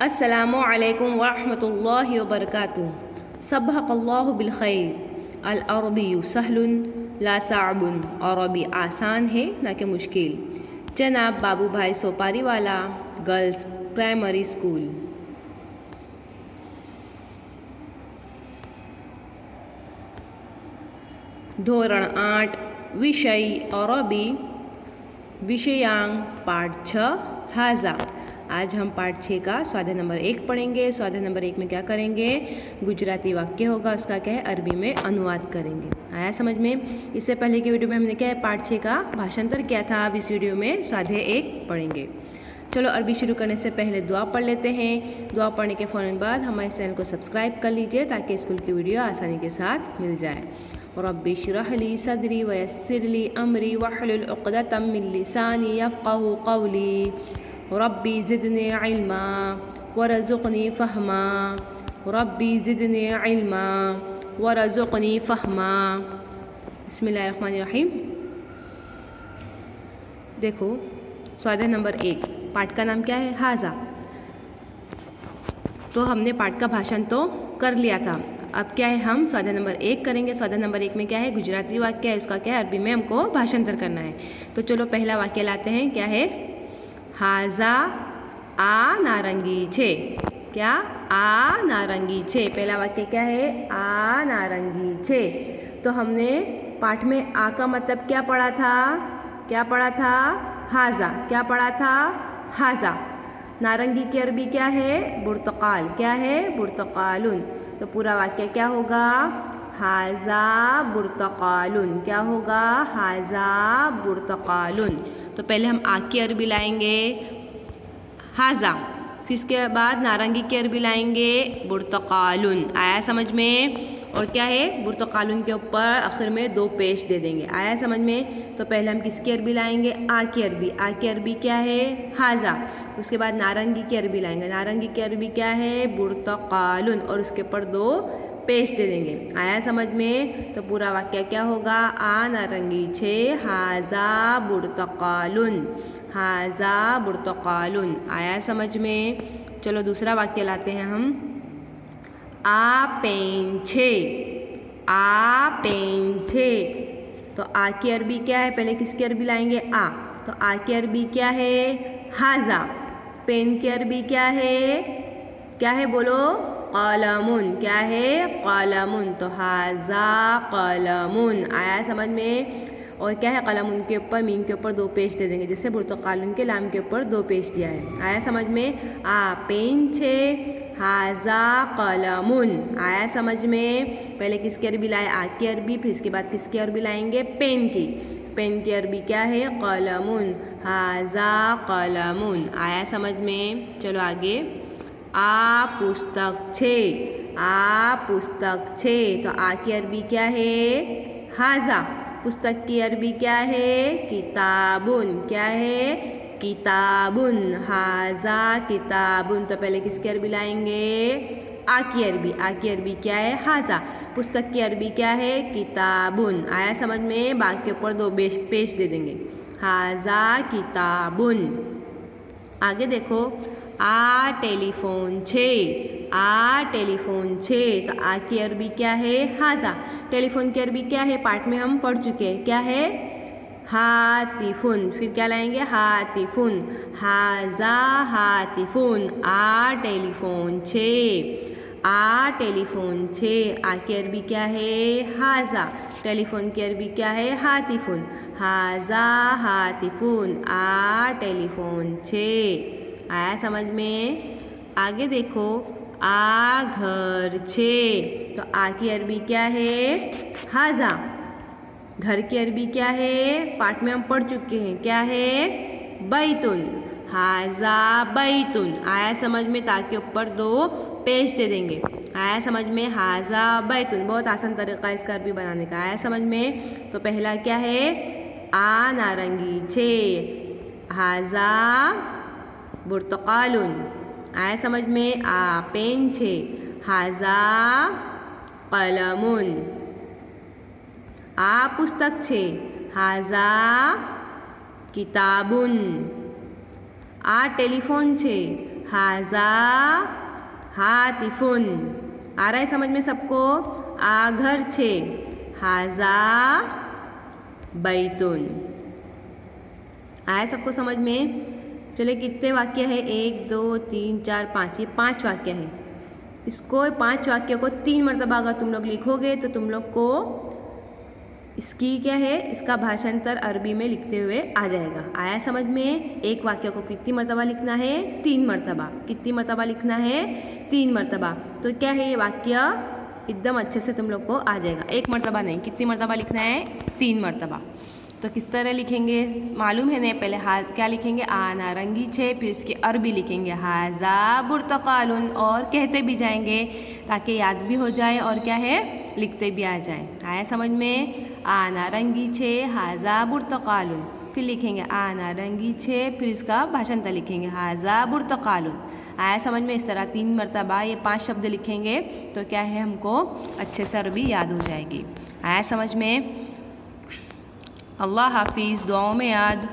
अस्सलामु अलैकुम वरहमतुल्लाहि वबरकातुहू। सबहक़ल्लाहु बिल खैर। अल अरबिय्यु सहलुन ला सअबुन। अरबी आसान है ना कि मुश्किल। जनाब बाबू भाई सोपारी वाला गर्ल्स प्राइमरी स्कूल। धोरण 8 विषय अरबी विषयांक पाठ 6 हाजा। आज हम पाठ 6 का स्वाध्याय नंबर 1 पढ़ेंगे। स्वाध्याय नंबर 1 में क्या करेंगे? गुजराती वाक्य होगा, उसका क्या है अरबी में अनुवाद करेंगे। आया समझ में? इससे पहले की वीडियो में हमने क्या है पाठ 6 का भाषांतर किया था। अब इस वीडियो में स्वाध्याय 1 पढ़ेंगे। चलो अरबी शुरू करने से पहले दुआ पढ़ लेते हैं। दुआ पढ़ने के फ़ौरन बाद हमारे चैनल को सब्सक्राइब कर लीजिए ताकि स्कूल की वीडियो आसानी के साथ मिल जाए। रब्बि इश्रह ली सदरी वयस्सिर ली अमरी वहलुल उक़दतम मिन लिसानी यफ़क़हू क़ौली रब्बी ज़िदनी इल्मा वरज़ुक़नी फ़हमा। रब्बी ज़िदनी इल्मा वरज़ुक़नी फ़हमा। बिस्मिल्लाहिर्रहमानिर्रहीम। देखो स्वाध्याय नंबर 1 पाठ का नाम क्या है? हाजा। तो हमने पाठ का भाषण तो कर लिया था। अब क्या है हम स्वाध्याय नंबर 1 करेंगे। स्वाध्याय नंबर 1 में क्या है गुजराती वाक्य है, उसका क्या है अरबी में हमको भाषांतर करना है। तो चलो पहला वाक्य लाते हैं। क्या है? हाजा आ नारंगी छे। क्या? आ नारंगी छे। पहला वाक्य क्या है? आ नारंगी छे। तो हमने पाठ में आ का मतलब क्या पढ़ा था? क्या पढ़ा था? हाजा। क्या पढ़ा था? हाजा। नारंगी की अरबी क्या है? बुर्तकाल। क्या है? बुर्तकालुन। तो पूरा वाक्य क्या होगा? हाजा बुर्तकालुन। क्या होगा? हाजा बुर्तकालुन। तो पहले हम आ की अरबी लाएंगे हाजा, फिर इसके बाद नारंगी की अरबी लाएंगे बुर्तकालुन। आया समझ में? और क्या है बुर्तकालुन के ऊपर आखिर में 2 पेश दे देंगे। आया समझ में? तो पहले हम किसकी अरबी लाएंगे? आ की अरबी। आ की अरबी क्या है? हाजा। उसके बाद नारंगी की अरबी लाएंगे। नारंगी की अरबी क्या है? बुर्तकालुन। और उसके ऊपर 2 पेश दे देंगे। आया समझ में? तो पूरा वाक्य क्या होगा? आ नारंगी छे हाजा बुर्तकालुन। हाजा बुर्तकालुन। आया समझ में? चलो दूसरा वाक्य लाते हैं हम। आ पेन छे। आ पेन छे। तो आ की अरबी क्या है? पहले किसकी अरबी लाएंगे? आ। तो आ की अरबी क्या है? हाजा। पेन की अरबी क्या है? क्या है बोलो? कलमुन। क्या है? कलमुन। तो हाजा कलमुन। आया समझ में? और क्या है कलमुन के ऊपर मीम के ऊपर 2 पेश दे देंगे, जैसे बुर्तकालुन के लाम के ऊपर 2 पेश दिया है। आया समझ में? आ पेन छे हाजा कलमुन। आया समझ में? पहले किसकी अरबी लाए? आ की अरबी। फिर इसके बाद किसकी अरबी लाएंगे? पेन की। पेन की अरबी क्या है? कलमुन। हाजा कलमुन। आया समझ में? चलो आगे। आ पुस्तक छे। आ पुस्तक छे। तो आ की अरबी क्या है? हाजा। पुस्तक की अरबी क्या है? किताबुन। क्या है? किताबुन। हाजा किताबुन। तो पहले किसकी अरबी लाएंगे? आ की अरबी। आ की अरबी क्या है? हाजा। पुस्तक की अरबी क्या है? किताबुन। आया समझ में? बा के ऊपर 2 पेश दे देंगे। हाजा किताबुन। आगे देखो। आ टेलीफोन छे। आ टेलीफोन छे। तो आ की अरबी क्या है? हाजा। टेलीफोन की अरबी क्या है? पाठ में हम पढ़ चुके हैं। क्या है? हातिफुन। फिर क्या लाएंगे? हातिफुन। हाजा हातिफुन। आ टेलीफोन छे। आ टेलीफोन छे। आ की अरबी क्या है? हाजा। टेलीफोन की अरबी क्या है? हातिफुन। हाजा हातिफुन। आ टेलीफोन छे। आया समझ में? आगे देखो। आ घर छे। तो आ की अरबी क्या है? हाजा। घर की अरबी क्या है? पाठ में हम पढ़ चुके हैं। क्या है? बैतुन। हाजा बैतुन। आया समझ में? ताकि ऊपर 2 पेश दे देंगे। आया समझ में? हाजा बैतुन। बहुत आसान तरीका है इसका अरबी बनाने का। आया समझ में? तो पहला क्या है? आ नारंगी छे हाजा बुर्तकालुन। आया समझ में? आ पेन छे हाजा कलमुन। आ पुस्तक छे हाजा किताबुन। आ टेलीफोन छे हाजा हातिफुन। आ रहा है समझ में सबको? आ घर छे, हाजा बैतुन। आया सबको समझ में? चलिए कितने वाक्य है? 1 2 3 4 5, ये 5 वाक्य है। इसको 5 वाक्य को 3 मरतबा अगर तुम लोग लिखोगे तो तुम लोग को इसकी क्या है, इसका भाषांतर अरबी में लिखते हुए आ जाएगा। आया समझ में? एक वाक्य को कितनी मरतबा लिखना है? 3 मरतबा। कितनी मरतबा लिखना है? 3 मरतबा। तो क्या है ये वाक्य एकदम अच्छे से तुम लोग को आ जाएगा। 1 मरतबा नहीं, कितनी मरतबा लिखना है? 3 मरतबा। तो किस तरह लिखेंगे मालूम है ना? पहले क्या लिखेंगे? आ नारंगी छे, फिर इसकी अरबी लिखेंगे हाजा बुर्तकालुन, और कहते भी जाएंगे ताकि याद भी हो जाए और क्या है, लिखते भी आ जाए। आया समझ में? आ नारंगी छे, हाजा बुर्तकालुन। फिर लिखेंगे आ नारंगी छे, फिर इसका भाषांतर लिखेंगे हाजा बुर्तकालुन। आया समझ में? इस तरह 3 मरतबा ये 5 शब्द लिखेंगे तो क्या है, हमको अच्छे से अरबी याद हो जाएगी। आया समझ में? अल्लाह हाफिज़। दुआओं में याद।